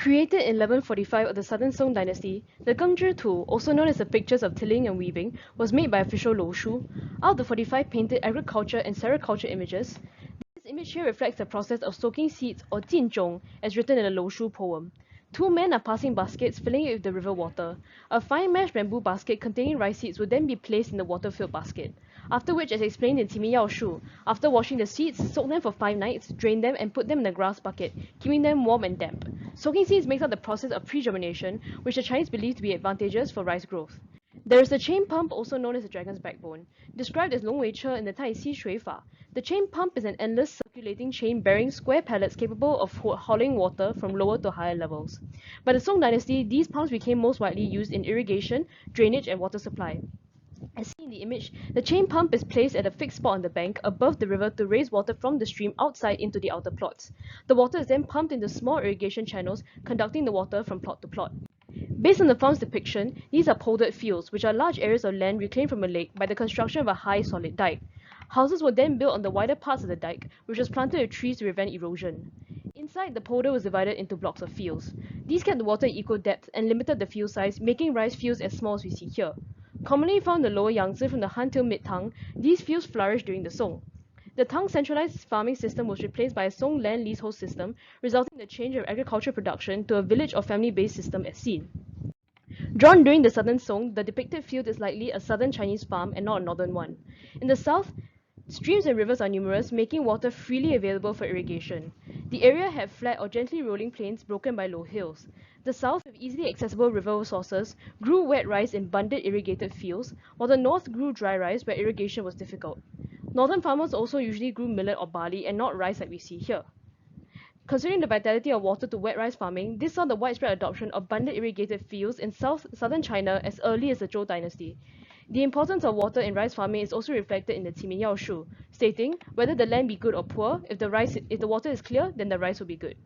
Created in 1145 of the Southern Song dynasty, the Gengzhi Tu, also known as the Pictures of Tilling and Weaving, was made by official Lou Shu. Out of the 45 painted agriculture and sericulture images, this image here reflects the process of soaking seeds or jinzhong, as written in the Lou Shu poem. Two men are passing baskets filling it with the river water. A fine mesh bamboo basket containing rice seeds would then be placed in the water-filled basket. After which, as explained in Timi Yao Shu, after washing the seeds, soak them for 5 nights, drain them, and put them in a grass bucket, keeping them warm and damp. Soaking seeds makes up the process of pre-germination, which the Chinese believe to be advantageous for rice growth. There is the chain pump, also known as the dragon's backbone. Described as Long Wei Che in the Tai Si Shui Fa, the chain pump is an endless circulating chain bearing square pallets capable of hauling water from lower to higher levels. By the Song dynasty, these pumps became most widely used in irrigation, drainage, and water supply. As seen in the image, the chain pump is placed at a fixed spot on the bank above the river to raise water from the stream outside into the outer plots. The water is then pumped into small irrigation channels, conducting the water from plot to plot. Based on the farm's depiction, these are poldered fields, which are large areas of land reclaimed from a lake by the construction of a high solid dike. Houses were then built on the wider parts of the dike, which was planted with trees to prevent erosion. Inside, the polder was divided into blocks of fields. These kept the water at equal depth and limited the field size, making rice fields as small as we see here. Commonly found in the lower Yangtze from the Han till mid-Tang, these fields flourished during the Song. The Tang centralized farming system was replaced by a Song land leasehold system, resulting in the change of agricultural production to a village or family-based system as seen. Drawn during the Southern Song, the depicted field is likely a southern Chinese farm and not a northern one. In the south, streams and rivers are numerous, making water freely available for irrigation. The area had flat or gently rolling plains broken by low hills. The south, with easily accessible river sources, grew wet rice in abundant irrigated fields, while the north grew dry rice where irrigation was difficult. Northern farmers also usually grew millet or barley and not rice like we see here. Considering the vitality of water to wet rice farming, this saw the widespread adoption of abundant irrigated fields in southern China as early as the Zhou dynasty. The importance of water in rice farming is also reflected in the Timi Yao Shu, stating, whether the land be good or poor, if the water is clear, then the rice will be good.